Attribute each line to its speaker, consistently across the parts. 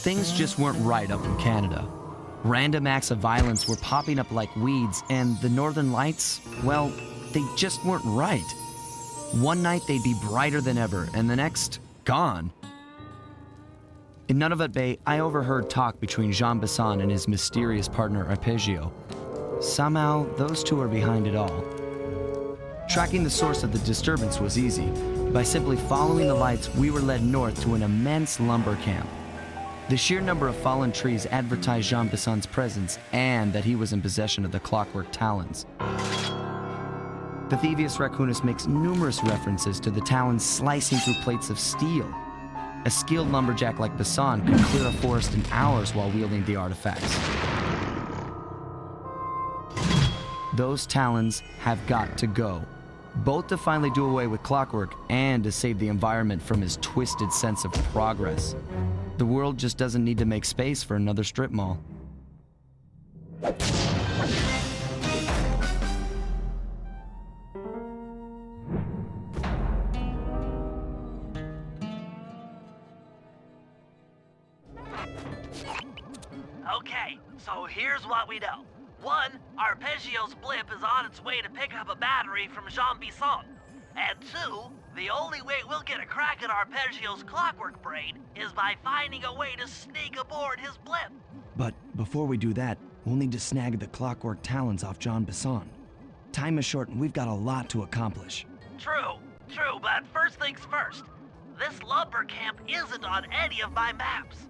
Speaker 1: things just weren't right up in Canada. Random acts of violence were popping up like weeds, and the Northern Lights, well, they just weren't right. One night they'd be brighter than ever, and the next, gone. In Nunavut Bay, I overheard talk between Jean Bisson and his mysterious partner Arpeggio. Somehow, those two are behind it all. Tracking the source of the disturbance was easy. By simply following the lights, we were led north to an immense lumber camp. The sheer number of fallen trees advertised Jean Bisson's presence and that he was in possession of the clockwork talons. The Thievius Raccoonus makes numerous references to the talons slicing through plates of steel. A skilled lumberjack like Bisson could clear a forest in hours while wielding the artifacts. Those talons have got to go, both to finally do away with clockwork and to save the environment from his twisted sense of progress. The world just doesn't need to make space for another strip mall.
Speaker 2: Okay, so here's what we know. 1, Arpeggio's blip is on its way to pick up a battery from Jean Bisson. And 2, the only way we'll get a crack at Arpeggio's clockwork brain is by finding a way to sneak aboard his blip.
Speaker 1: But before we do that, we'll need to snag the clockwork talons off Jean Bisson. Time is short and we've got a lot to accomplish.
Speaker 2: True, but first things first. This lumber camp isn't on any of my maps.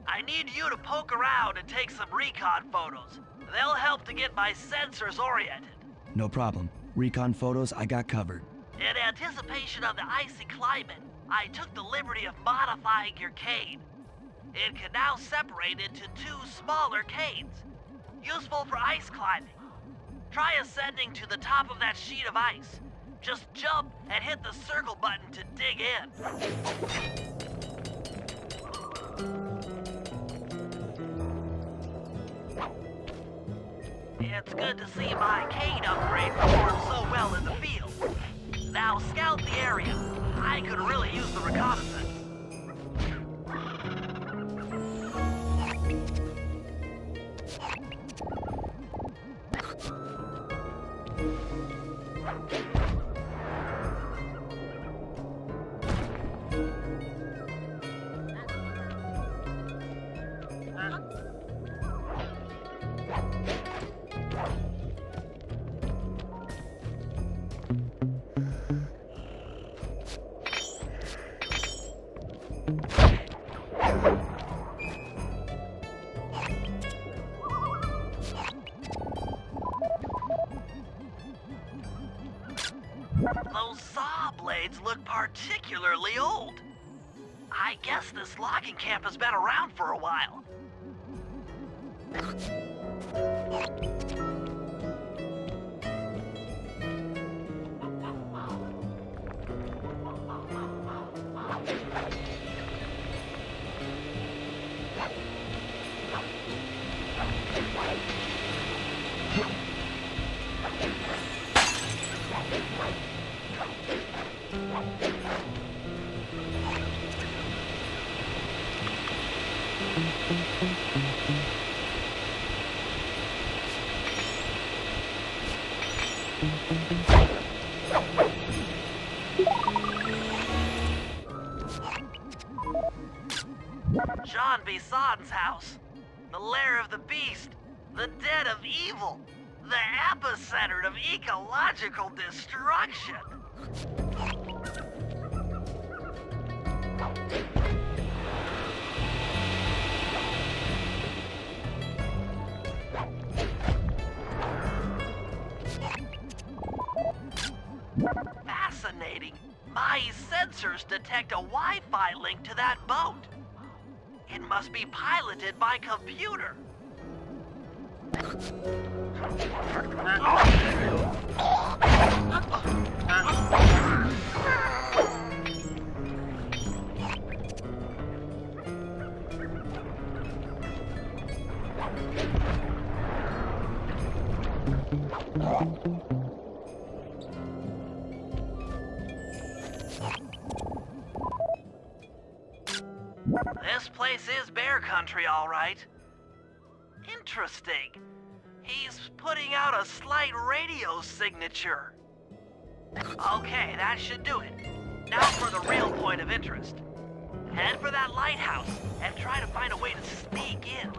Speaker 2: I need you to poke around and take some recon photos. They'll help to get my sensors oriented.
Speaker 1: No problem. Recon photos I got covered.
Speaker 2: In anticipation of the icy climate, I took the liberty of modifying your cane. It can now separate into 2 smaller canes, useful for ice climbing. Try ascending to the top of that sheet of ice. Just jump and hit the circle button to dig in. It's good to see my cane upgrade perform so well in the field. Now scout the area. I could really use the reconnaissance. Those saw blades look particularly old. I guess this logging camp has been around for a while. Jean Bisson's house. The lair of the beast. The den of evil. The epicenter of ecological destruction. Fascinating. My sensors detect a Wi-Fi link to that boat. It must be piloted by computer. This place is bear country, all right. Interesting. He's putting out a slight radio signature. Okay, that should do it. Now for the real point of interest. Head for that lighthouse and try to find a way to sneak in.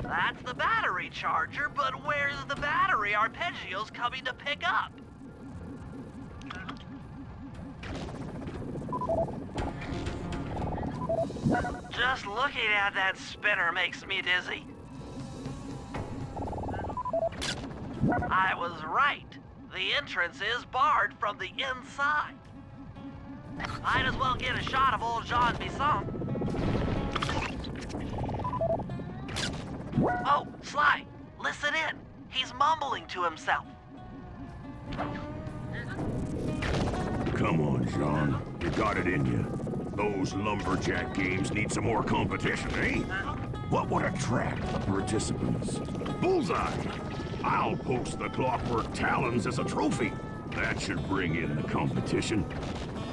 Speaker 2: That's the battery charger, but where's the battery Arpeggio's coming to pick up? Just looking at that spinner makes me dizzy. I was right. The entrance is barred from the inside. Might as well get a shot of old Jean Bisson. Oh, Sly, listen in. He's mumbling to himself.
Speaker 3: Come on, Jean. You got it in you. Those lumberjack games need some more competition, eh? What would attract the participants? Bullseye! I'll post the clockwork talons as a trophy. That should bring in the competition.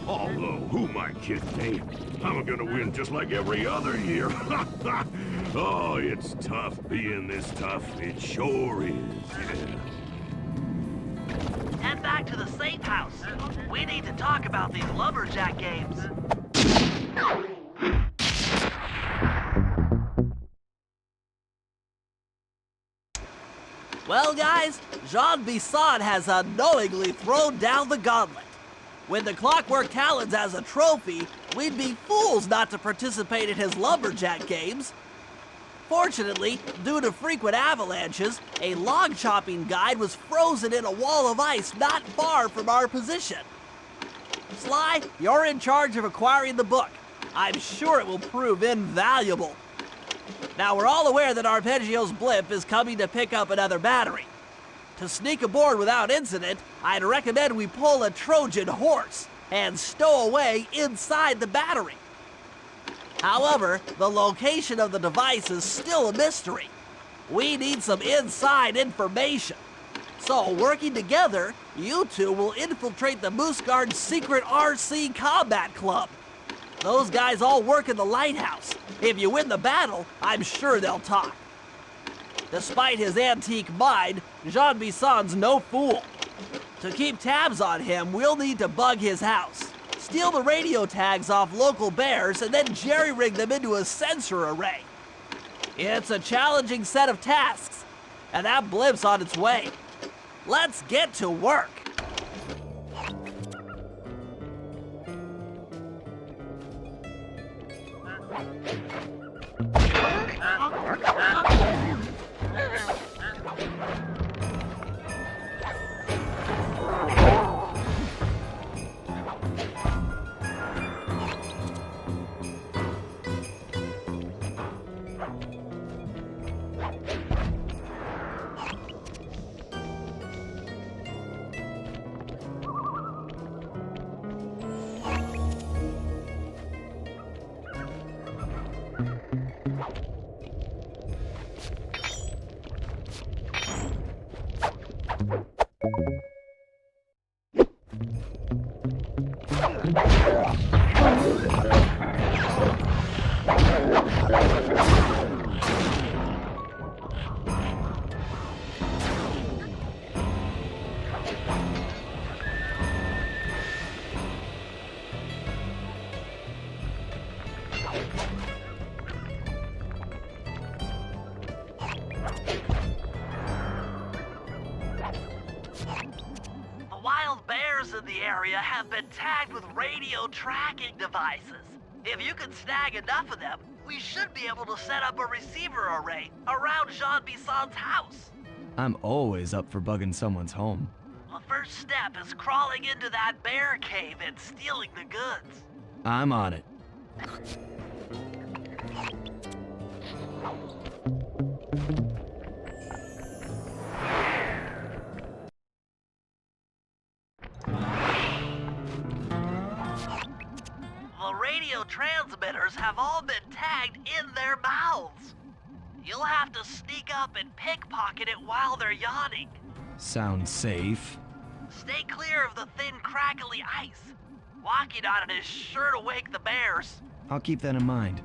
Speaker 3: Although, who am I kidding, eh? I'm gonna win just like every other year. Oh, it's tough being this tough. It sure is, yeah.
Speaker 2: Head back to the safe house. We need to talk about these lumberjack games. Well, guys, Jean Bisson has unknowingly thrown down the gauntlet. With the Clockwork Talons as a trophy, we'd be fools not to participate in his lumberjack games. Fortunately, due to frequent avalanches, a log chopping guide was frozen in a wall of ice not far from our position. Sly, you're in charge of acquiring the book. I'm sure it will prove invaluable. Now, we're all aware that Arpeggio's blimp is coming to pick up another battery. To sneak aboard without incident, I'd recommend we pull a Trojan horse and stow away inside the battery. However, the location of the device is still a mystery. We need some inside information. So, working together, you two will infiltrate the Moose Guard's secret RC Combat Club. Those guys all work in the lighthouse. If you win the battle, I'm sure they'll talk. Despite his antique mind, Jean Bisson's no fool. To keep tabs on him, we'll need to bug his house, steal the radio tags off local bears, and then jerry-rig them into a sensor array. It's a challenging set of tasks, and that blimp's on its way. Let's get to work. have been tagged with radio tracking devices. If you can snag enough of them, we should be able to set up a receiver array around Jean Bisson's house.
Speaker 1: I'm always up for bugging someone's home.
Speaker 2: The first step is crawling into that bear cave and stealing the goods.
Speaker 1: I'm on it.
Speaker 2: The radio transmitters have all been tagged in their mouths. You'll have to sneak up and pickpocket it while they're yawning.
Speaker 1: Sounds safe.
Speaker 2: Stay clear of the thin, crackly ice. Walking on it is sure to wake the bears.
Speaker 1: I'll keep that in mind.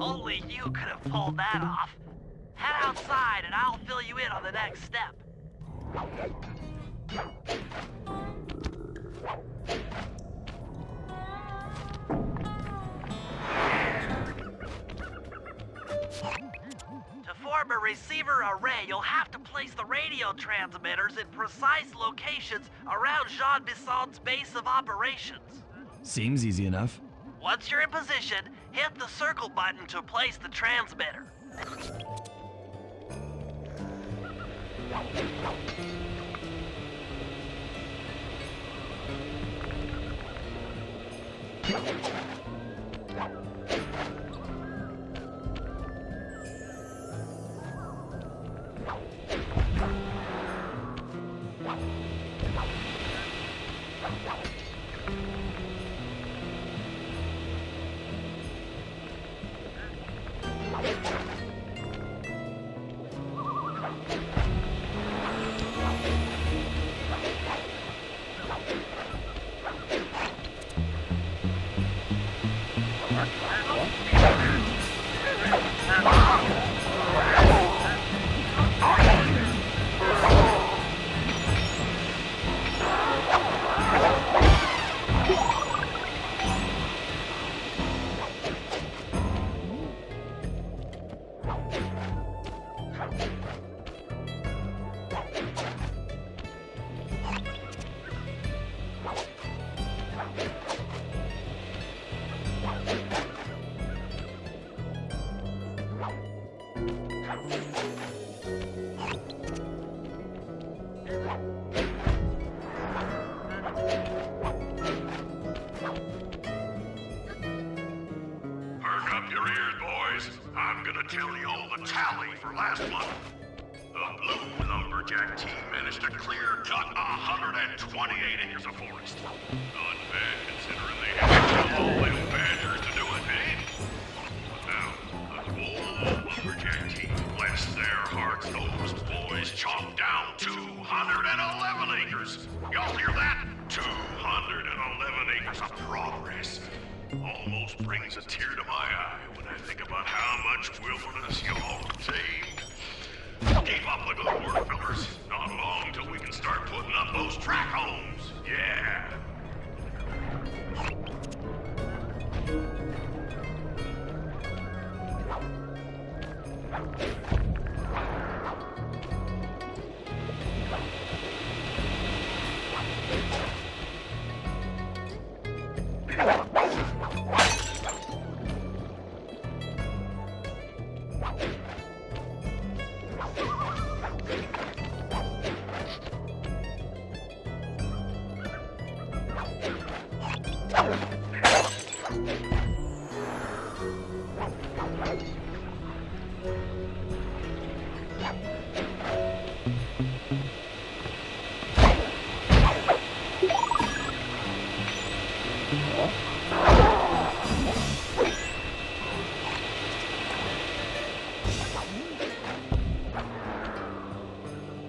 Speaker 2: Only you could have pulled that off. Head outside and I'll fill you in on the next step. To form a receiver array, you'll have to place the radio transmitters in precise locations around Jean Bisson's base of operations.
Speaker 1: Seems easy enough.
Speaker 2: Once you're in position, hit the circle button to place the transmitter.
Speaker 3: I'm gonna tell you all the tally for last month. The Blue Lumberjack team managed to clear cut 128 acres of forest. Not bad considering they had to kill all them badgers to do it, eh? Bless their hearts, those boys chomped down 211 acres. Y'all hear that? 211 acres of progress. Almost brings a tear to my eye when I think about how much wilderness y'all tamed. Keep up the good work, fellas. Not long till we can start putting up those track homes. Yeah.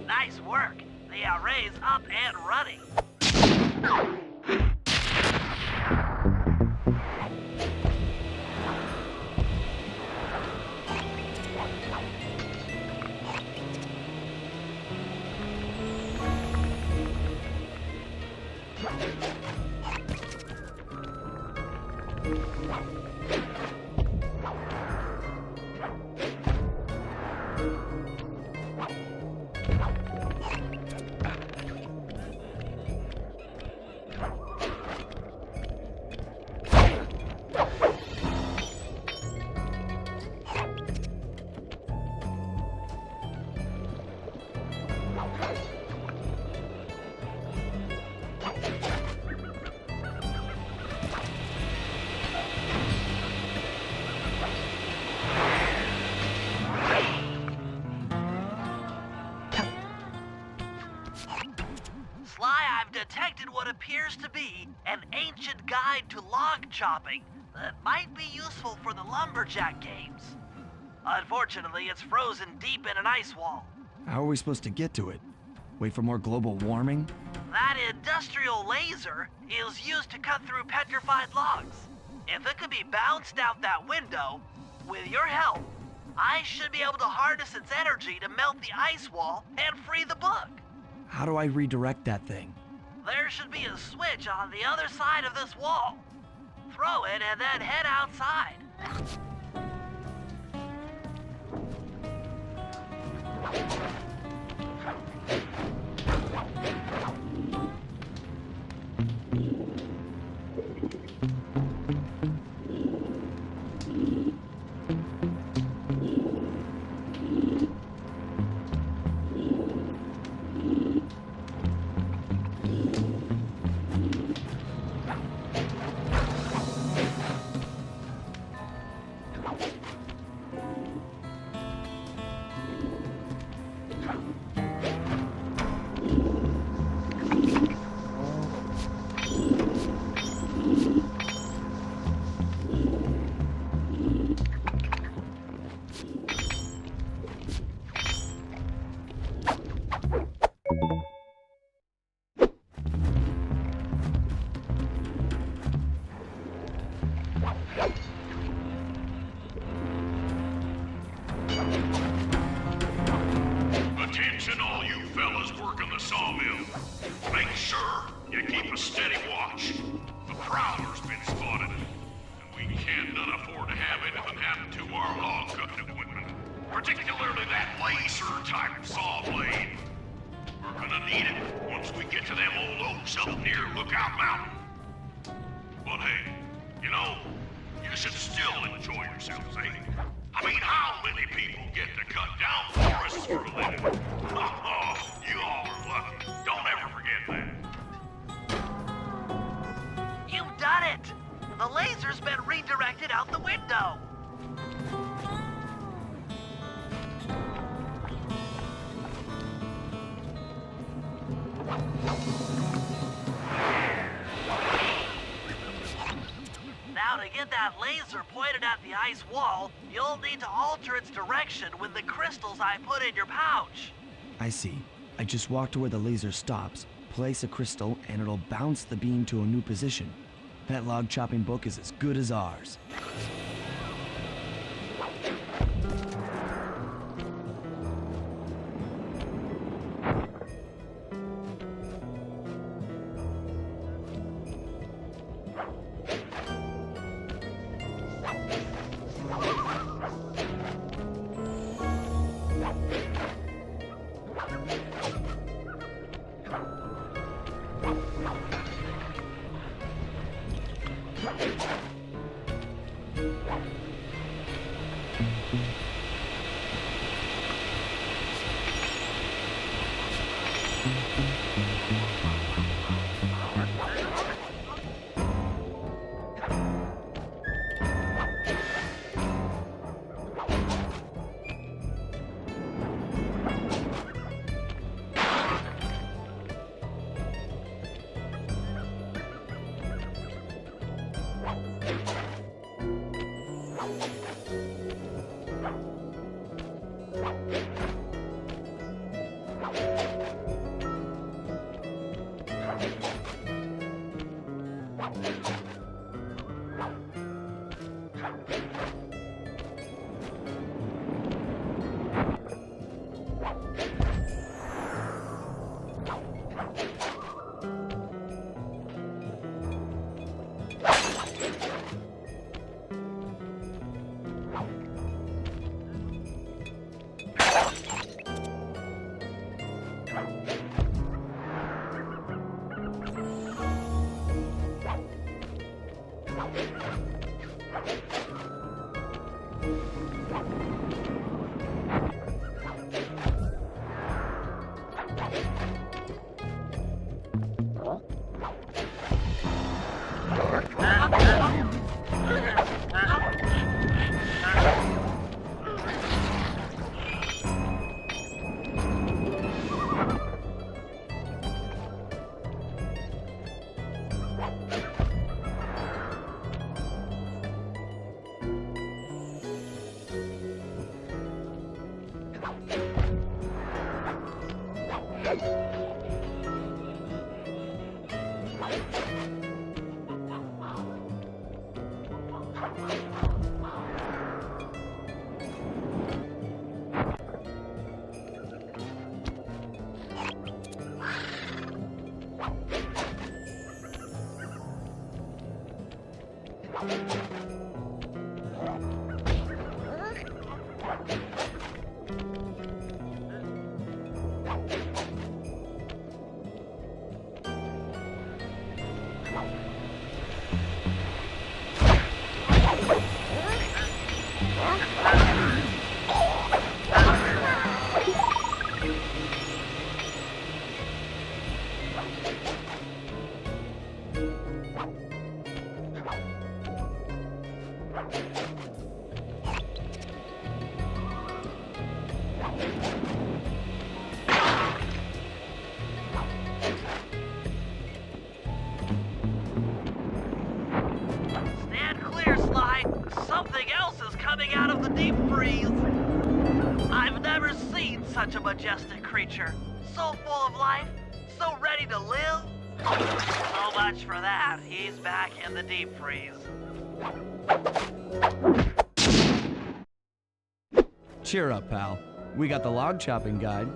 Speaker 2: Nice work. The array's up and running. Sly, I've detected what appears to be an ancient guide to log chopping that might be useful for the lumberjack games. Unfortunately, it's frozen deep in an ice wall.
Speaker 1: How are we supposed to get to it? Wait for more global warming?
Speaker 2: That industrial laser is used to cut through petrified logs. If it could be bounced out that window, with your help, I should be able to harness its energy to melt the ice wall and free the book.
Speaker 1: How do I redirect that thing?
Speaker 2: There should be a switch on the other side of this wall. Throw it and then head outside.
Speaker 3: Attention, all you fellas working the sawmill. Make sure you keep a steady watch. The prowler's been spotted, and we can't not afford to have anything happen to our log cutting equipment. Particularly that laser-type saw blade. We're gonna need it once we get to them old oaks up near Lookout Mountain. But hey, you know, you should still enjoy yourselves, eh? I mean, how many people get to cut down forests for a living? Oh, you all are lucky. Don't ever forget that.
Speaker 2: You've done it! The laser's been redirected out the window. Now to get that that laser pointed at the ice wall, you'll need to alter its direction with the crystals I put in your pouch.
Speaker 1: I see. I just walk to where the laser stops, place a crystal, and it'll bounce the beam to a new position. That log chopping book is as good as ours.
Speaker 2: Stand clear, Sly. Something else is coming out of the deep freeze. I've never seen such a majestic creature. So full of life, so ready to live. So much for that. He's back in the deep freeze.
Speaker 1: Cheer up, pal. We got the log chopping guide.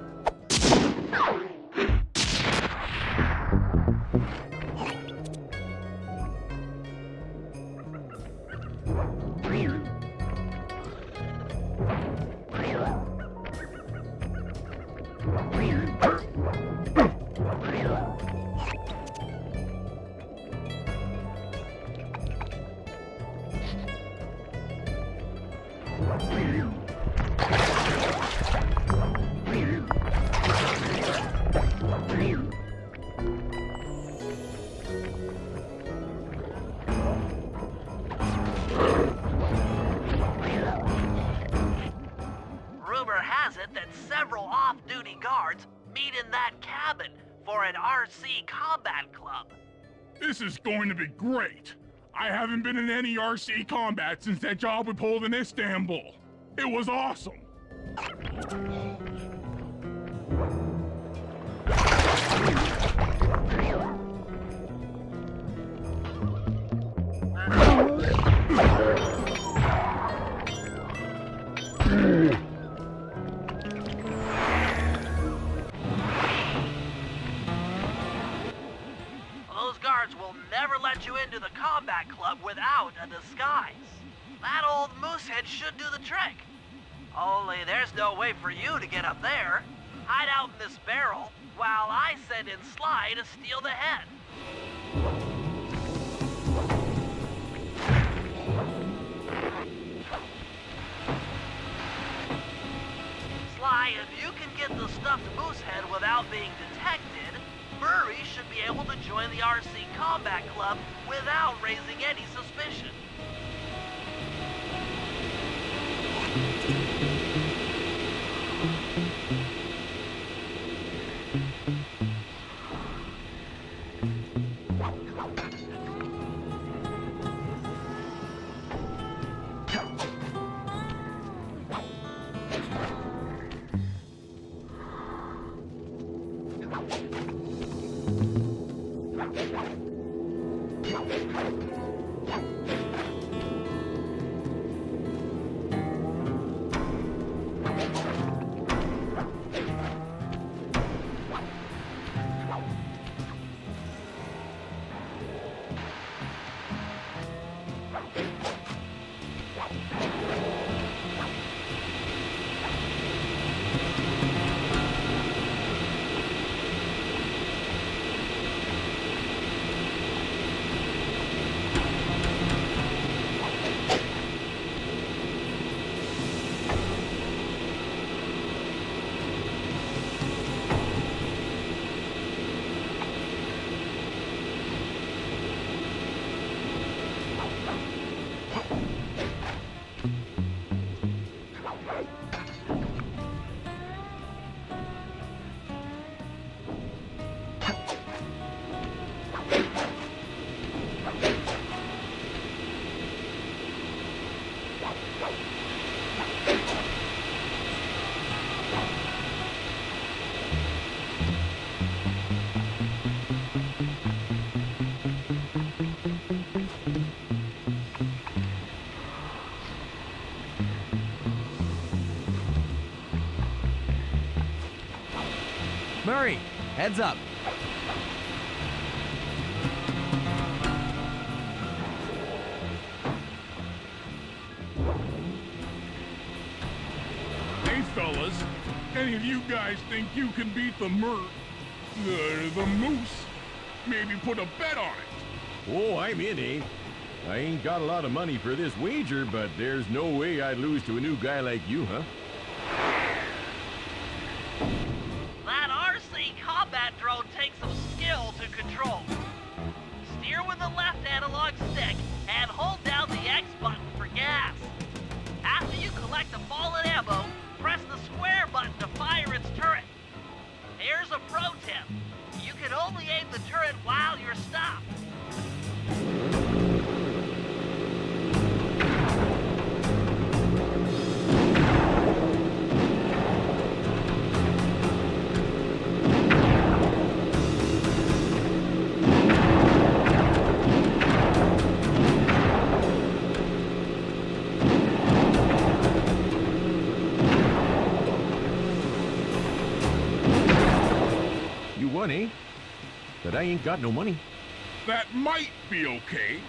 Speaker 2: Rumor has it that several off-duty guards meet in that cabin for an RC combat club.
Speaker 4: This is going to be great. I haven't been in any RC combat since that job we pulled in Istanbul. It was awesome.
Speaker 2: Those guards will never let you into the combat club without a disguise. That old moosehead should do the trick. Only there's no way for you to get up there. Hide out in this barrel while I send in Sly to steal the head. Sly, if you can get the stuffed moosehead without being detected, Murray should be able to join the RC Combat Club without raising any suspicion.
Speaker 1: Murray, heads up.
Speaker 4: Hey, fellas, any of you guys think you can beat the the moose? Maybe put a bet on it.
Speaker 5: Oh, I'm in, eh? I ain't got a lot of money for this wager, but there's no way I'd lose to a new guy like you, huh?
Speaker 2: That RC combat drone takes some skill to control. Steer with the left analog stick and hold down the X button for gas. After you collect the fallen ammo, press the square button to fire its turret. Here's a pro tip. You can only aim the turret while you're stopped.
Speaker 5: You won, eh? But I ain't got no money.
Speaker 4: That might be okay.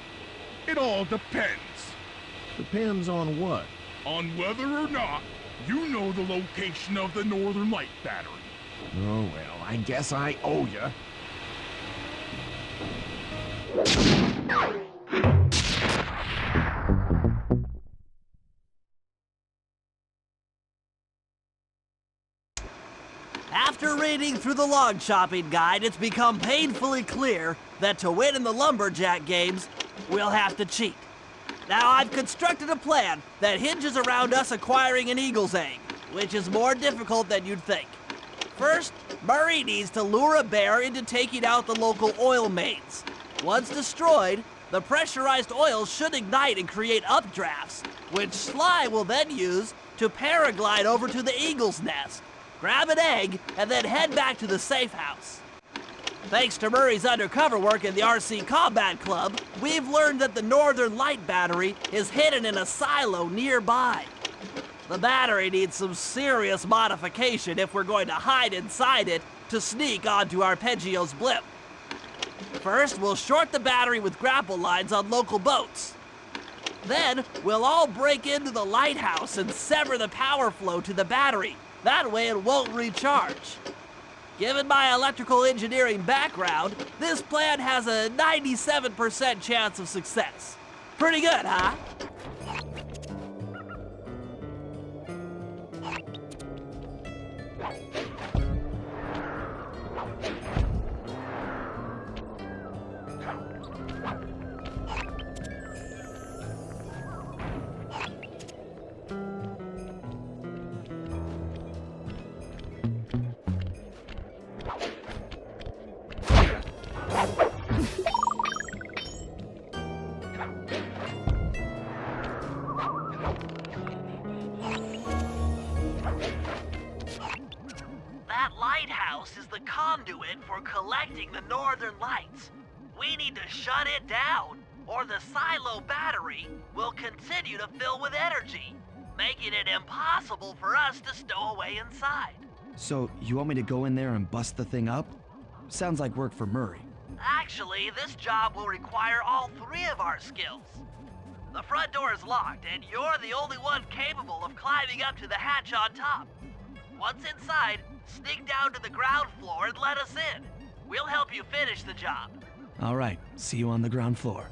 Speaker 4: It all depends
Speaker 5: Depends on what?
Speaker 4: on whether or not you know the location of the Northern Light Battery.
Speaker 5: Oh, well, I guess I owe ya.
Speaker 2: After reading through the log chopping guide, it's become painfully clear that to win in the lumberjack games, we'll have to cheat. Now, I've constructed a plan that hinges around us acquiring an eagle's egg, which is more difficult than you'd think. First, Murray needs to lure a bear into taking out the local oil mains. Once destroyed, The pressurized oil should ignite and create updrafts, which Sly will then use to paraglide over to the Eagle's Nest, grab an egg, and then head back to the safe house. Thanks to Murray's undercover work in the RC Combat Club, we've learned that the Northern Light battery is hidden in a silo nearby. The battery needs some serious modification if we're going to hide inside it to sneak onto Arpeggio's blimp. First, we'll short the battery with grapple lines on local boats. Then, we'll all break into the lighthouse and sever the power flow to the battery. That way it won't recharge. Given my electrical engineering background, this plan has a 97% chance of success. Pretty good, huh? That lighthouse is the conduit for collecting the Northern Lights. We need to shut it down, or the silo battery will continue to fill with energy, making it impossible for us to stow away inside.
Speaker 1: So, you want me to go in there and bust the thing up? Sounds like work for Murray.
Speaker 2: Actually, this job will require all three of our skills. The front door is locked, and you're the only one capable of climbing up to the hatch on top. Once inside, sneak down to the ground floor and let us in. We'll help you finish the job.
Speaker 1: All right, see you on the ground floor.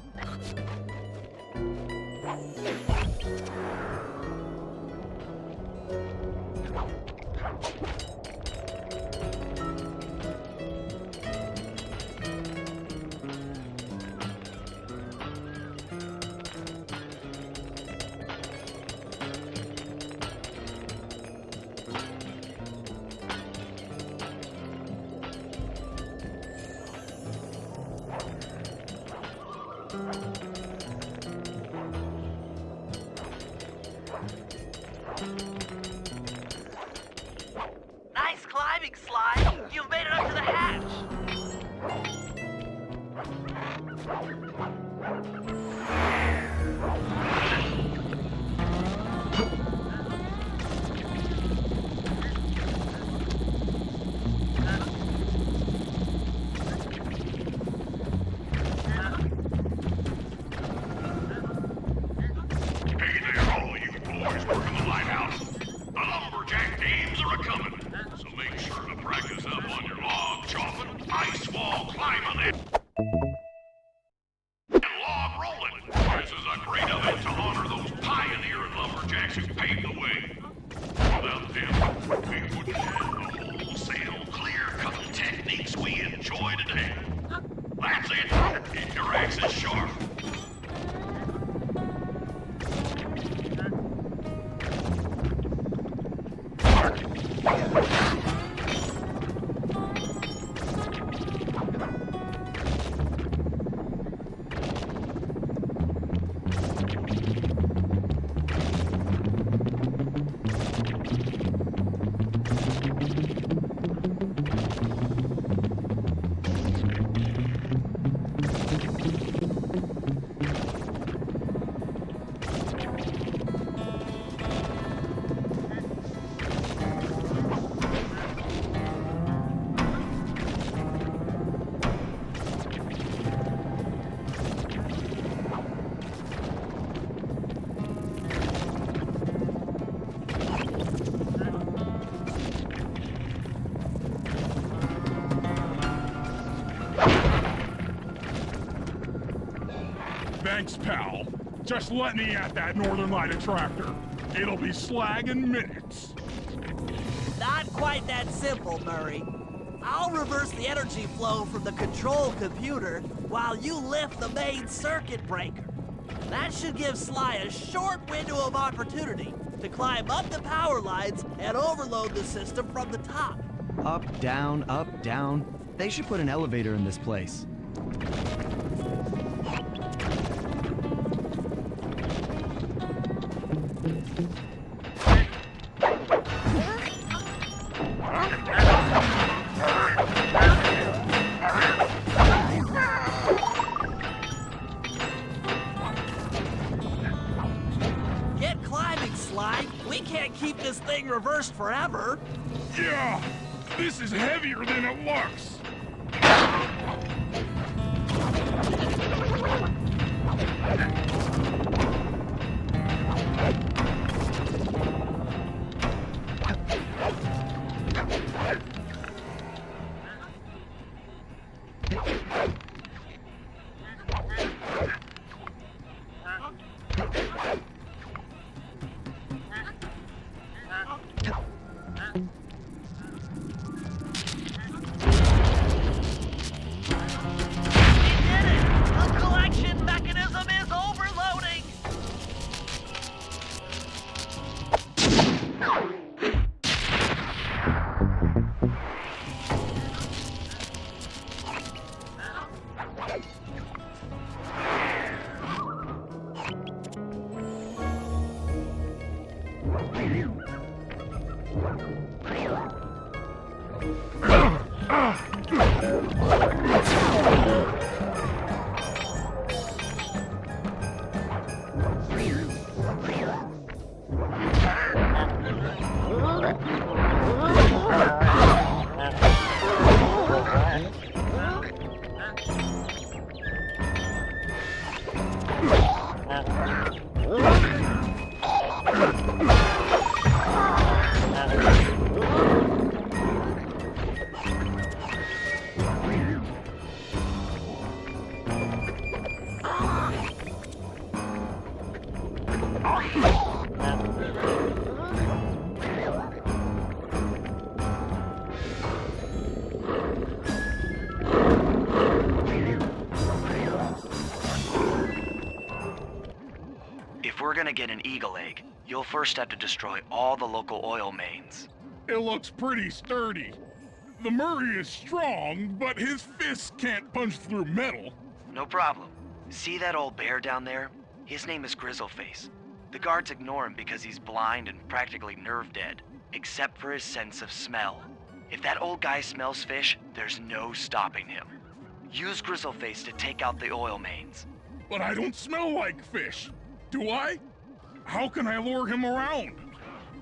Speaker 2: Nice climbing, Sly. You've made it up to the hatch.
Speaker 3: Hey there, all you boys working the lighthouse. The lumberjack games are a-coming, so make sure to practice up on your log chopping, ice wall climbing, and log rolling. This is a great event to honor those pioneering lumberjacks who paved the way. Without them, we wouldn't have the wholesale, clear-cut techniques we enjoy today. That's it. Keep your axes sharp.
Speaker 4: Thanks, pal. Just let me at that Northern Light attractor. It'll be slag in minutes.
Speaker 2: Not quite that simple, Murray. I'll reverse the energy flow from the control computer while you lift the main circuit breaker. That should give Sly a short window of opportunity to climb up the power lines and overload the system from the top.
Speaker 1: Up, down, up, down. They should put an elevator in this place.
Speaker 2: this thing reversed forever.
Speaker 4: Yeah, this is heavier than it looks.
Speaker 1: If we're gonna get an eagle egg, you'll first have to destroy all the local oil mains.
Speaker 4: It looks pretty sturdy. The Murray is strong, but his fists can't punch through metal.
Speaker 1: No problem. See that old bear down there? His name is Grizzleface. The guards ignore him because he's blind and practically nerve dead, except for his sense of smell. If that old guy smells fish, there's no stopping him. Use Grizzleface to take out the oil mains.
Speaker 4: But I don't smell like fish. Do I? How can I lure him around?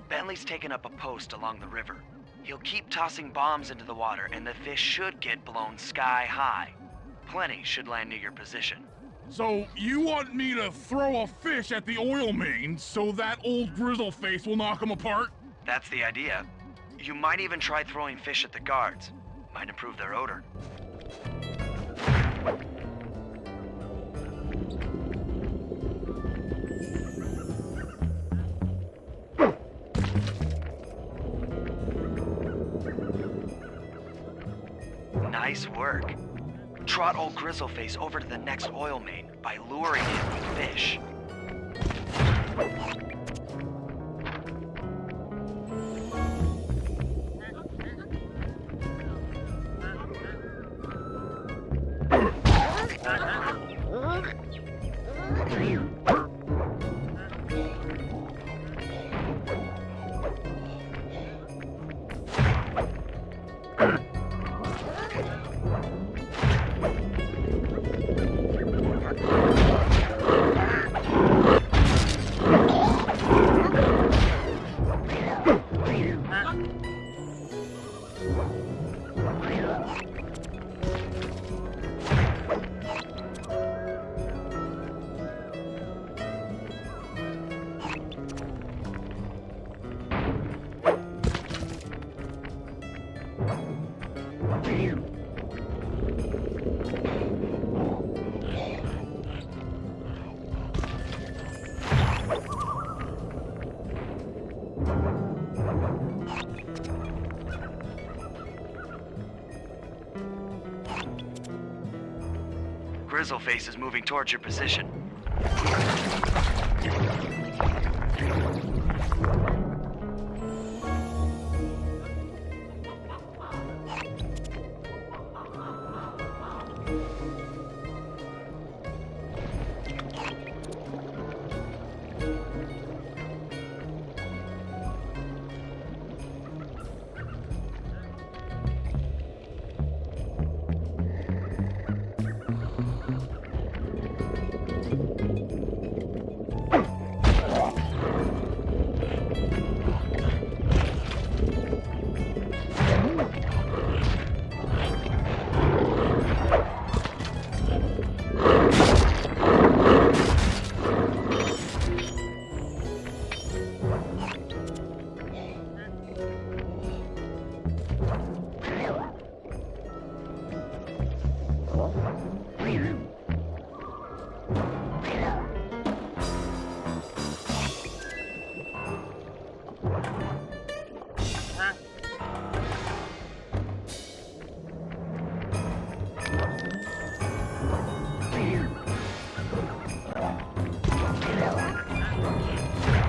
Speaker 1: Bentley's taken up a post along the river. He'll keep tossing bombs into the water and the fish should get blown sky high. Plenty should land near your position.
Speaker 4: So you want me to throw a fish at the oil main so that old Grizzleface will knock him apart?
Speaker 1: That's the idea. You might even try throwing fish at the guards. Might improve their odor. Nice work. Trot old Grizzleface over to the next oil main by luring him with fish. Grizzleface is moving towards your position.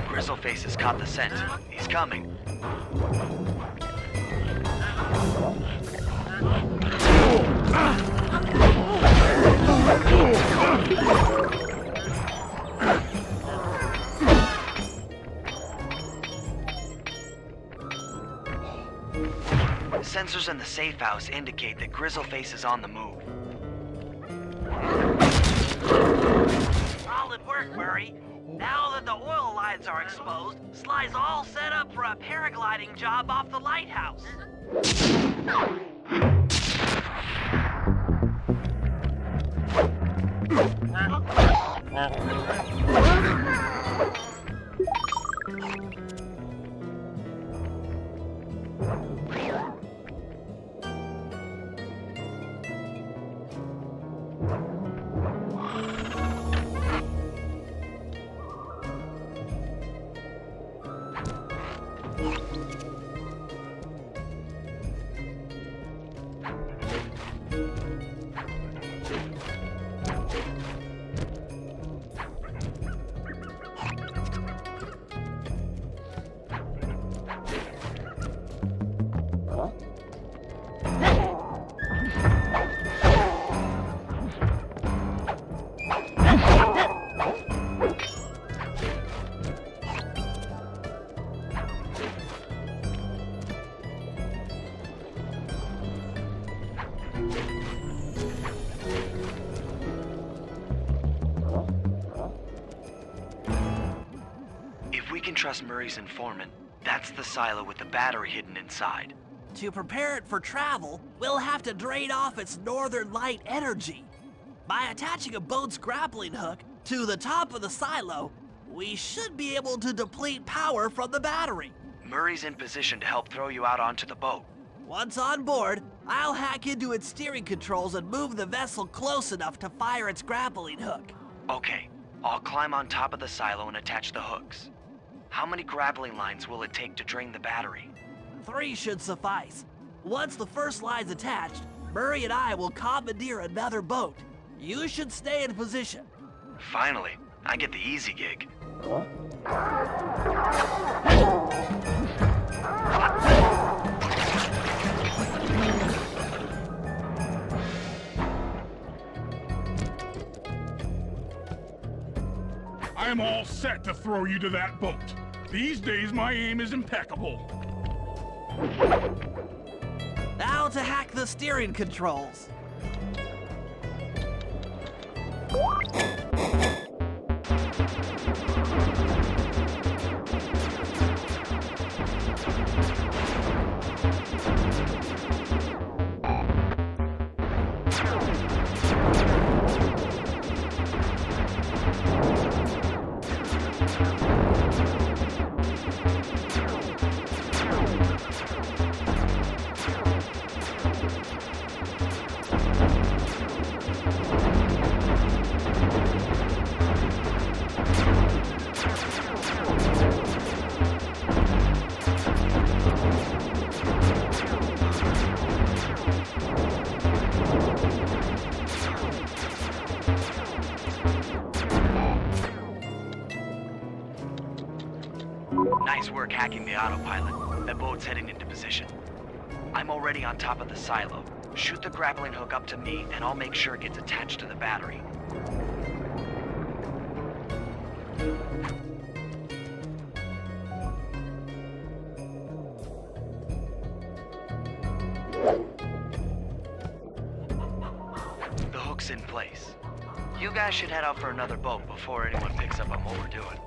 Speaker 1: Grizzleface has caught the scent. He's coming. Sensors in the safe house indicate that Grizzleface is on the move.
Speaker 2: Solid work, Murray. Now that the oil lines are exposed, Sly's all set up for a paragliding job off the lighthouse.
Speaker 1: If we can trust Murray's informant, that's the silo with the battery hidden inside.
Speaker 2: To prepare it for travel, we'll have to drain off its northern light energy. By attaching a boat's grappling hook to the top of the silo, we should be able to deplete power from the battery.
Speaker 1: Murray's in position to help throw you out onto the boat.
Speaker 2: Once on board, I'll hack into its steering controls and move the vessel close enough to fire its grappling hook.
Speaker 1: Okay, I'll climb on top of the silo and attach the hooks. How many grappling lines will it take to drain the battery?
Speaker 2: 3 should suffice. Once the first line's attached, Murray and I will commandeer another boat. You should stay in position.
Speaker 1: Finally, I get the easy gig.
Speaker 4: I'm all set to throw you to that boat. These days, my aim is impeccable.
Speaker 2: Now to hack the steering controls.
Speaker 1: Nice work hacking the autopilot. The boat's heading into position. I'm already on top of the silo. Shoot the grappling hook up to me, and I'll make sure it gets attached to the battery. The hook's in place. You guys should head out for another boat before anyone picks up on what we're doing.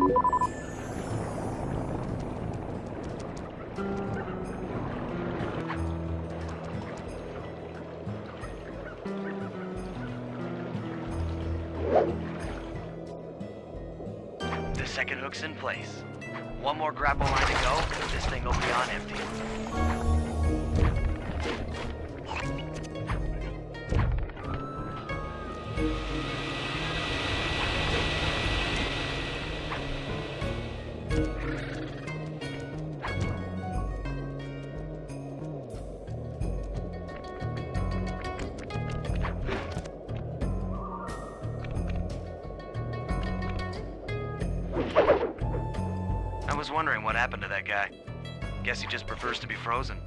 Speaker 1: The second hook's in place. One more grapple line to go, and this thing will be on empty. I was wondering what happened to that guy. Guess he just prefers to be frozen.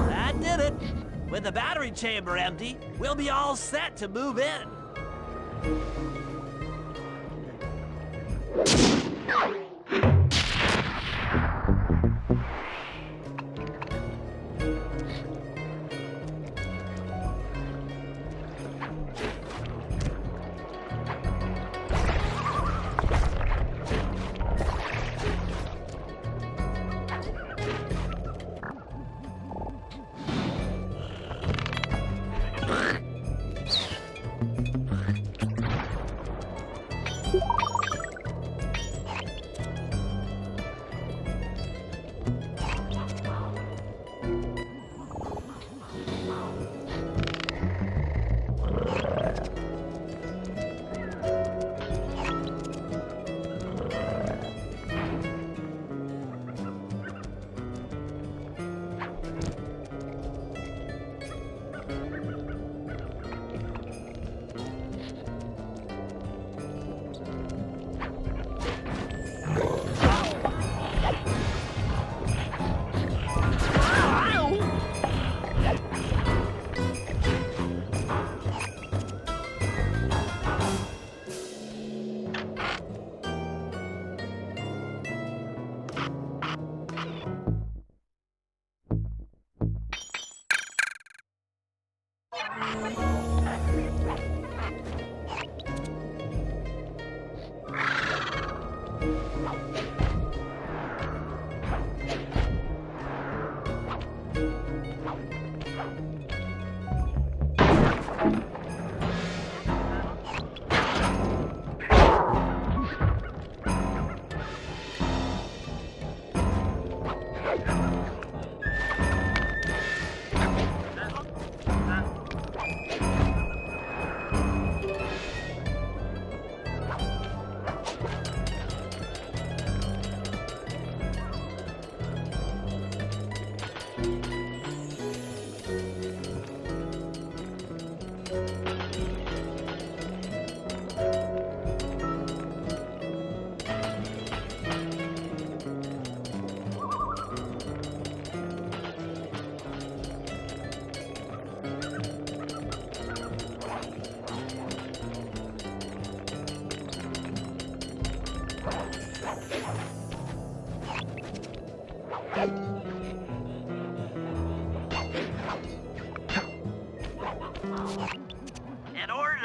Speaker 2: That did it. With the battery chamber empty, we'll be all set to move in.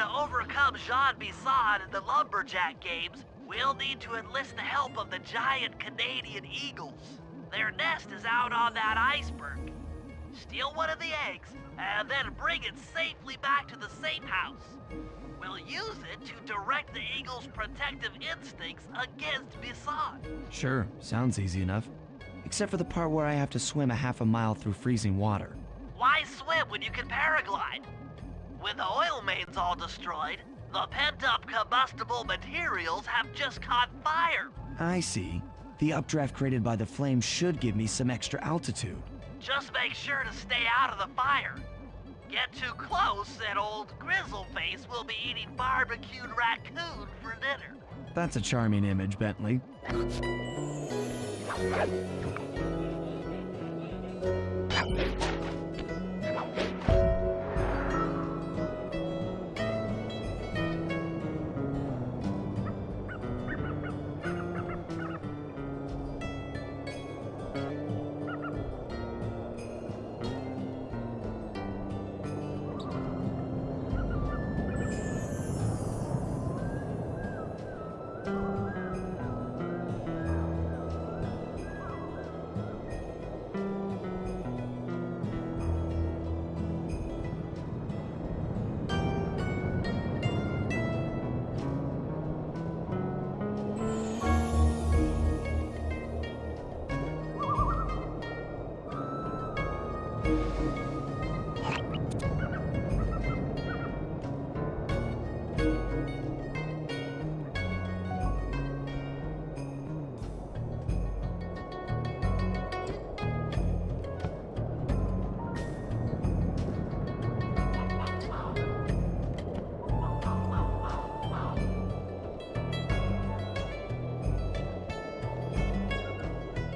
Speaker 2: to overcome Jean Bisson in the lumberjack games, we'll need to enlist the help of the giant Canadian eagles. Their nest is out on that iceberg. Steal one of the eggs, and then bring it safely back to the safe house. We'll use it to direct the eagle's protective instincts against Bisson.
Speaker 1: Sure, sounds easy enough. Except for the part where I have to swim a half a mile through freezing water.
Speaker 2: Why swim when you can paraglide? With the oil mains all destroyed, the pent-up combustible materials have just caught fire.
Speaker 1: I see. The updraft created by the flames should give me some extra altitude.
Speaker 2: Just make sure to stay out of the fire. Get too close and old Grizzleface will be eating barbecued raccoon for dinner.
Speaker 1: That's a charming image, Bentley.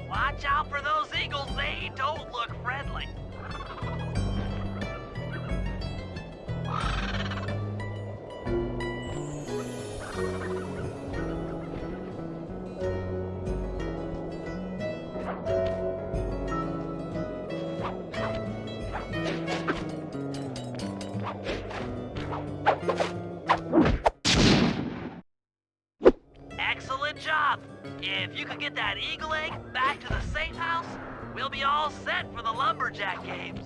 Speaker 2: Watch out for those eagles, they don't look friendly. Excellent job! If you could get that eagle egg back to the safe house, we'll be all set for the lumberjack games.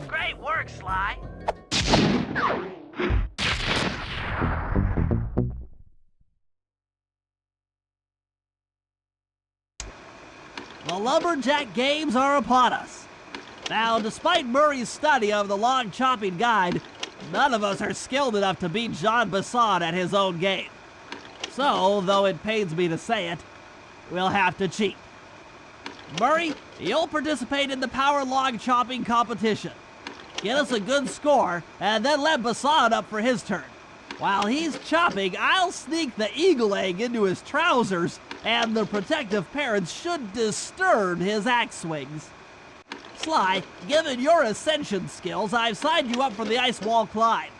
Speaker 2: Great work, Sly.
Speaker 6: The lumberjack games are upon us. Now, despite Murray's study of the log chopping guide, none of us are skilled enough to beat Jean Bisson at his own game. So, though it pains me to say it, we'll have to cheat. Murray, you'll participate in the power log chopping competition. Get us a good score, and then let Bisson up for his turn. While he's chopping, I'll sneak the eagle egg into his trousers, and the protective parents should disturb his axe swings. Sly, given your ascension skills, I've signed you up for the ice wall climb.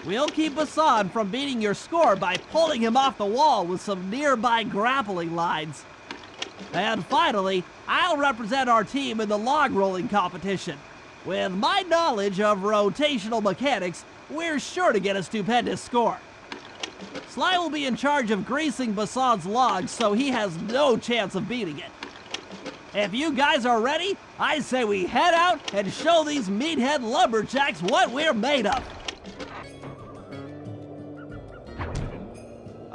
Speaker 6: We'll keep Bisson from beating your score by pulling him off the wall with some nearby grappling lines. And finally, I'll represent our team in the log rolling competition. With my knowledge of rotational mechanics, we're sure to get a stupendous score. Sly will be in charge of greasing Bisson's logs, so he has no chance of beating it. If you guys are ready, I say we head out and show these meathead lumberjacks what we're made of.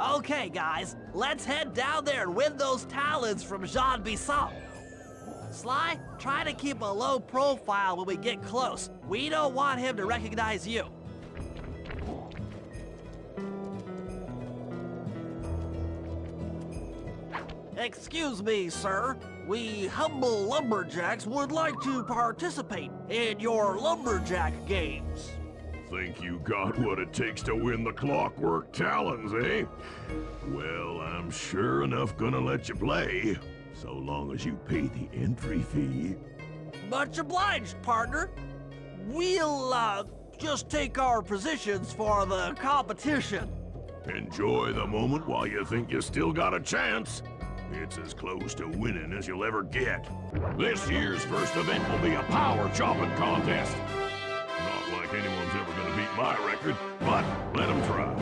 Speaker 6: Okay, guys, let's head down there and win those talons from Jean Bisson. Sly, try to keep a low profile when we get close. We don't want him to recognize you. Excuse me, sir. We humble lumberjacks would like to participate in your lumberjack games.
Speaker 3: Think you got what it takes to win the Clockwork Talons, eh? Well, I'm sure enough gonna let you play, so long as you pay the entry fee.
Speaker 6: Much obliged, partner. We'll, just take our positions for the competition.
Speaker 3: Enjoy the moment while you think you still got a chance. It's as close to winning as you'll ever get. This year's first event will be a power chopping contest. Not like anyone's ever gonna beat my record, but let them try.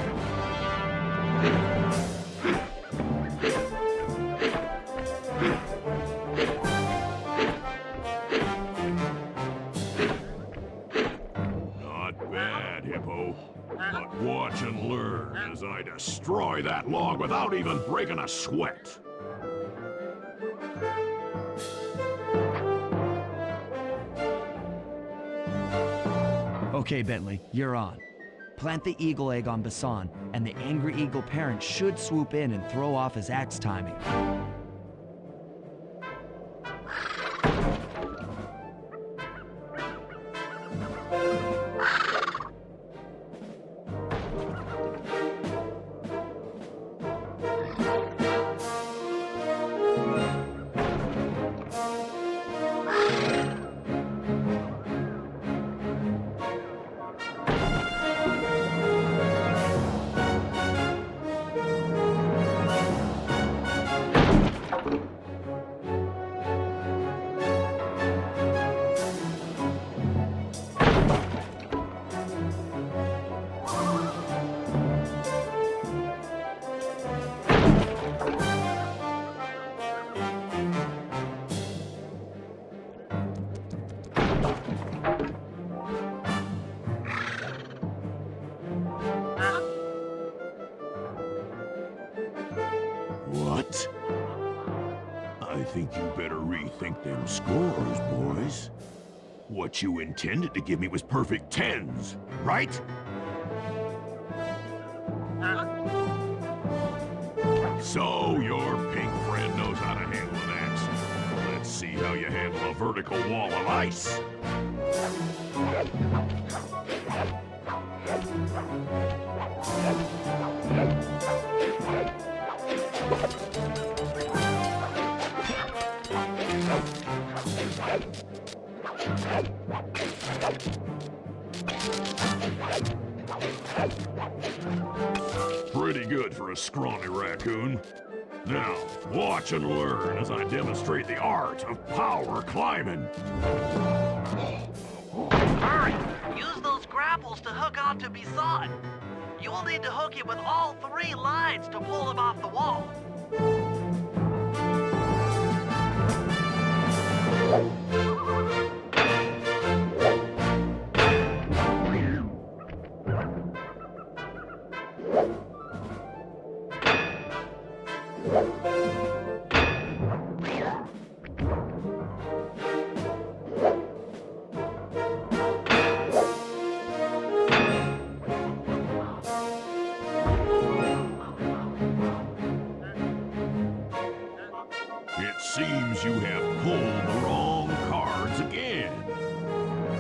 Speaker 3: Not bad, Hippo. But watch and learn as I destroy that log without even breaking a sweat.
Speaker 1: Okay, Bentley, you're on. Plant the eagle egg on Bassan, and the angry eagle parent should swoop in and throw off his axe timing.
Speaker 3: What? I think you better rethink them scores, boys. What you intended to give me was perfect tens, right? So your pink friend knows how to handle an axe. Let's see how you handle a vertical wall of ice. Pretty good for a scrawny raccoon. Now, watch and learn as I demonstrate the art of power climbing.
Speaker 2: Hurry! Use those grapples to hook onto Bassan. You will need to hook it with all 3 lines to pull him off the wall.
Speaker 3: It seems you have pulled the wrong cards again.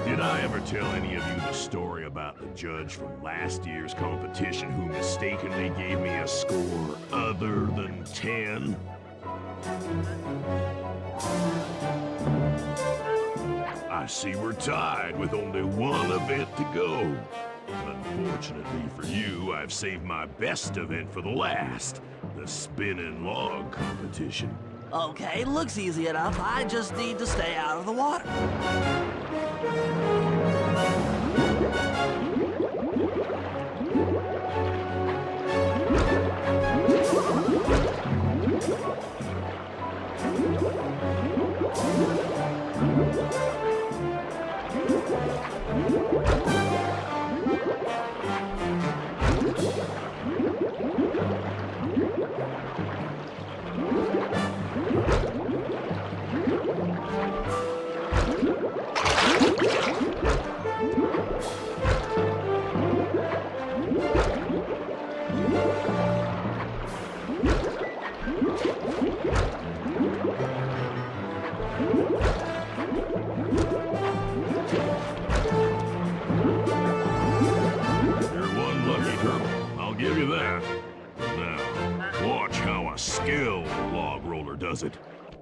Speaker 3: Did I ever tell any of you the story about the judge from last year's competition who mistakenly gave me a score other than 10? I see we're tied with only one event to go. Unfortunately for you, I've saved my best event for the last, the spinning log competition.
Speaker 6: Okay, looks easy enough. I just need to stay out of the water.
Speaker 3: does it?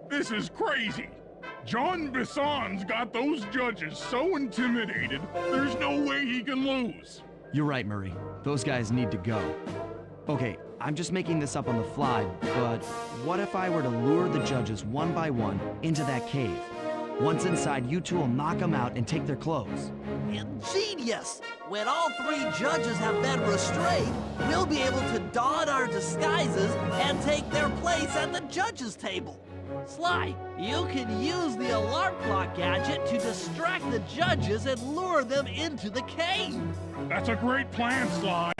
Speaker 4: This is crazy. John Bisson's got those judges so intimidated, there's no way he can lose.
Speaker 1: You're right, Murray. Those guys need to go. Okay, I'm just making this up on the fly, but what if I were to lure the judges one by one into that cave? Once inside, you two will knock them out and take their clothes.
Speaker 6: Ingenious! When all 3 judges have been restrained, we'll be able to don our disguises and take their place at the judges' table. Sly, you can use the alarm clock gadget to distract the judges and lure them into the cave.
Speaker 4: That's a great plan, Sly.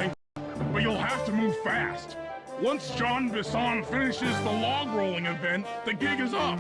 Speaker 4: But you'll have to move fast. Once John Bisson finishes the log rolling event, the gig is up.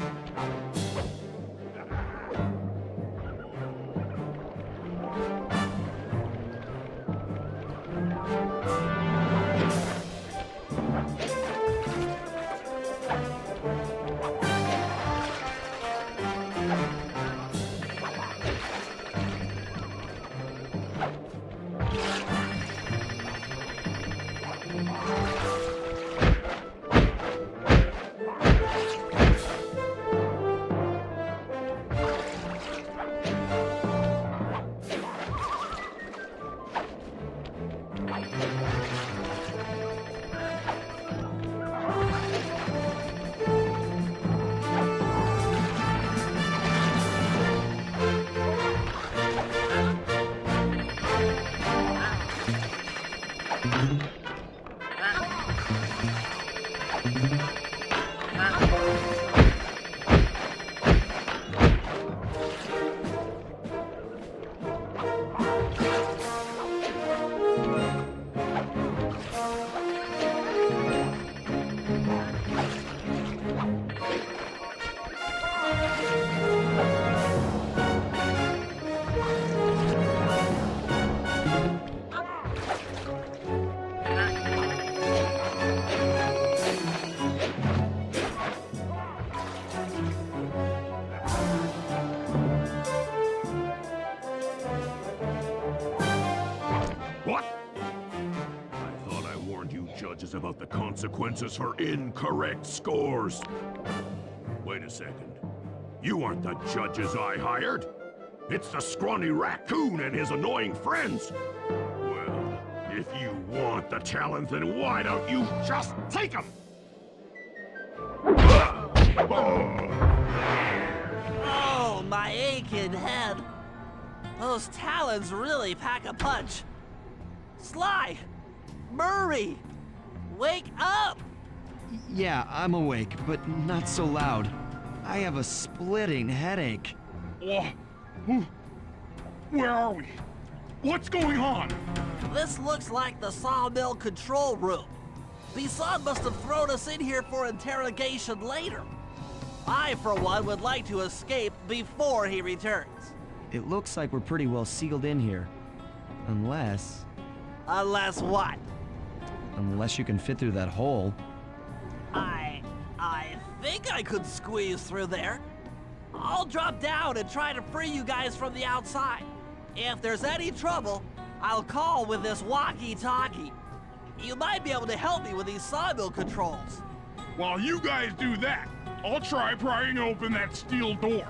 Speaker 3: What? I thought I warned you judges about the consequences for incorrect scores. Wait a second. You aren't the judges I hired. It's the scrawny raccoon and his annoying friends. Well, if you want the talent, then why don't you just take them?
Speaker 6: Oh, my aching head. Those talons really pack a punch. Sly! Murray! Wake up!
Speaker 1: Yeah, I'm awake, but not so loud. I have a splitting headache.
Speaker 4: Where are we? What's going on?
Speaker 6: This looks like the sawmill control room. Bisson must have thrown us in here for interrogation later. I, for one, would like to escape before he returns.
Speaker 1: It looks like we're pretty well sealed in here. Unless
Speaker 6: Unless what?
Speaker 1: you can fit through that hole.
Speaker 6: I think I could squeeze through there. I'll drop down and try to free you guys from the outside. If there's any trouble, I'll call with this walkie-talkie. You might be able to help me with these sawmill controls.
Speaker 4: While you guys do that, I'll try prying open that steel door.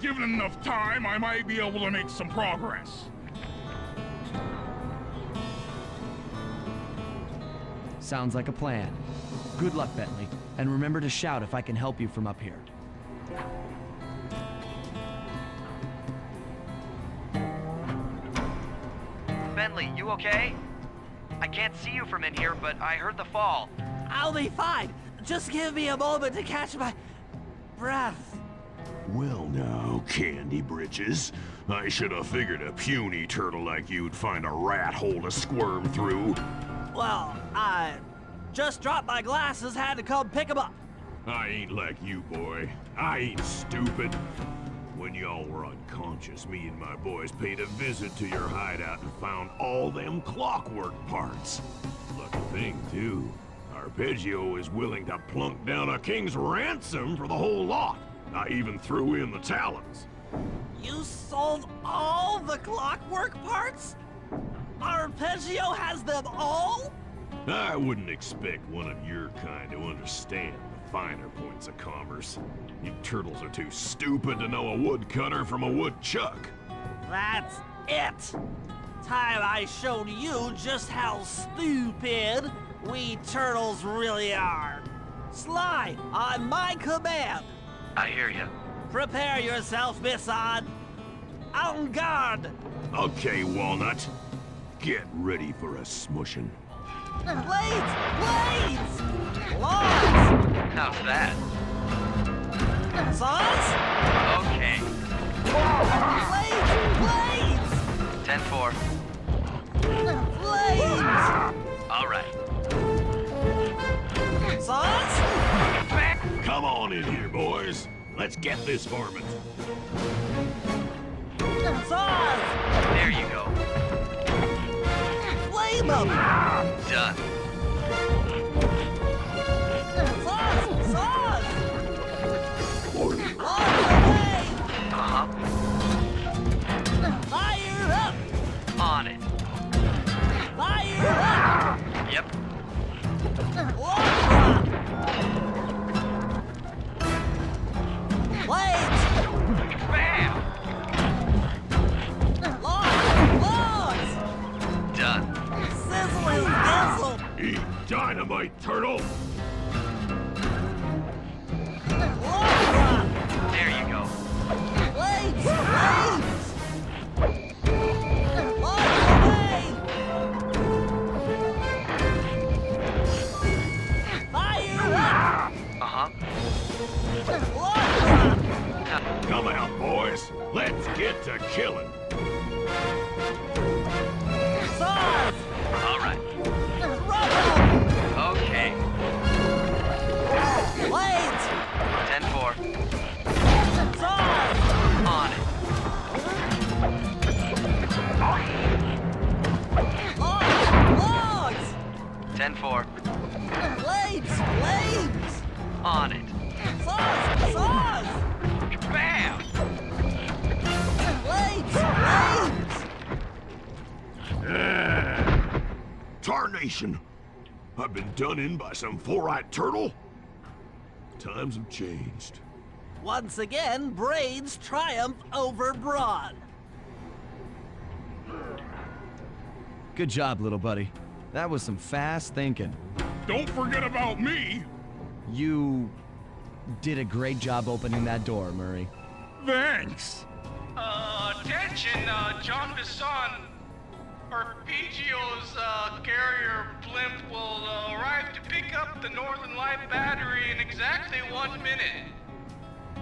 Speaker 4: Given enough time, I might be able to make some progress.
Speaker 1: Sounds like a plan. Good luck, Bentley, and remember to shout if I can help you from up here.
Speaker 7: Bentley, you okay? I can't see you from in here, but I heard the fall.
Speaker 6: I'll be fine. Just give me a moment to catch my breath.
Speaker 3: Well now, Candy Britches. I should have figured a puny turtle like you'd find a rat hole to squirm through.
Speaker 6: Well, I just dropped my glasses, had to come pick them up.
Speaker 3: I ain't like you, boy. I ain't stupid. When y'all were unconscious, me and my boys paid a visit to your hideout and found all them clockwork parts. Lucky thing, too. Arpeggio is willing to plunk down a king's ransom for the whole lot. I even threw in the talons.
Speaker 6: You sold all the clockwork parts? Arpeggio has them all?
Speaker 3: I wouldn't expect one of your kind to understand the finer points of commerce. You turtles are too stupid to know a woodcutter from a woodchuck.
Speaker 6: That's it! Time I showed you just how stupid we turtles really are. Sly, on my command.
Speaker 7: I hear you.
Speaker 6: Prepare yourself, Miss Odd. En garde!
Speaker 3: Okay, Walnut. Get ready for a smushing.
Speaker 6: Blades! Blades! Logs!
Speaker 7: How's that?
Speaker 6: Saws?
Speaker 7: Okay.
Speaker 6: Blades!
Speaker 7: 10-4.
Speaker 6: Blades!
Speaker 7: All right.
Speaker 6: Saws?
Speaker 3: Come on in here, boys. Let's get this varmint.
Speaker 6: Saws!
Speaker 7: There you go.
Speaker 6: Flame 'em!
Speaker 7: Done.
Speaker 6: Saws! Saws! Logs away!
Speaker 7: Uh-huh.
Speaker 6: Fire up!
Speaker 7: On it.
Speaker 6: Fire up!
Speaker 7: Yep.
Speaker 6: Log drop! Blades!
Speaker 7: Bam!
Speaker 6: Logs!
Speaker 7: Done.
Speaker 6: Sizzle and dazzle!
Speaker 3: Eat dynamite, turtle.
Speaker 6: Log drop!
Speaker 7: There you go.
Speaker 6: Blades! Blades! Logs away! Fire up!
Speaker 7: Uh-huh.
Speaker 6: Log drop!
Speaker 3: Come out, boys. Let's get to killing.
Speaker 6: Saws!
Speaker 7: All right.
Speaker 6: Rub 'em!
Speaker 7: Okay.
Speaker 6: Blades!
Speaker 7: 10-4.
Speaker 6: Saws!
Speaker 7: On it.
Speaker 6: Logs!
Speaker 7: 10-4.
Speaker 6: Blades! Blades!
Speaker 7: On it.
Speaker 6: Saws! Saws!
Speaker 7: Bam!
Speaker 6: Blades! Blades!
Speaker 3: Tarnation! I've been done in by some four-eyed turtle? Times have changed.
Speaker 6: Once again, Braids triumph over Brawn.
Speaker 1: Good job, little buddy. That was some fast thinking.
Speaker 4: Don't forget about me.
Speaker 1: You did a great job opening that door, Murray.
Speaker 4: Thanks.
Speaker 8: Attention, John Bisson. Arpeggio's carrier blimp will arrive to pick up the Northern Light battery in exactly 1 minute.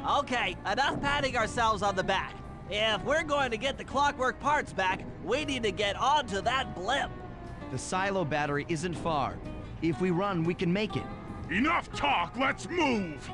Speaker 6: Okay, enough patting ourselves on the back. If we're going to get the clockwork parts back, we need to get onto that blimp.
Speaker 1: The silo battery isn't far. If we run, we can make it.
Speaker 4: Enough talk, let's move.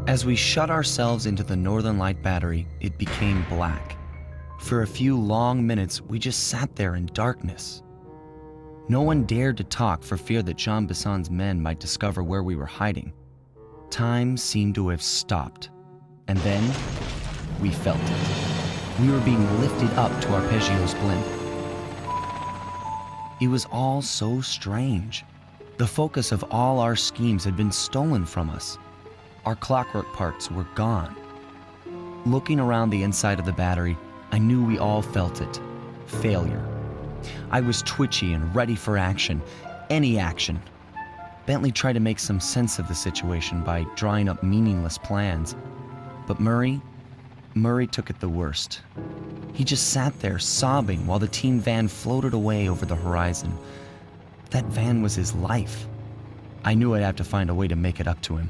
Speaker 1: As we shut ourselves into the Northern Light battery, it became black. For a few long minutes, we just sat there in darkness. No one dared to talk for fear that Jean Bisson's men might discover where we were hiding. Time seemed to have stopped. And then, we felt it. We were being lifted up to Arpeggio's blimp. It was all so strange. The focus of all our schemes had been stolen from us. Our clockwork parts were gone. Looking around the inside of the battery, I knew we all felt it. Failure. I was twitchy and ready for action. Any action. Bentley tried to make some sense of the situation by drawing up meaningless plans. But Murray, Murray took it the worst. He just sat there sobbing while the team van floated away over the horizon. That van was his life. I knew I'd have to find a way to make it up to him.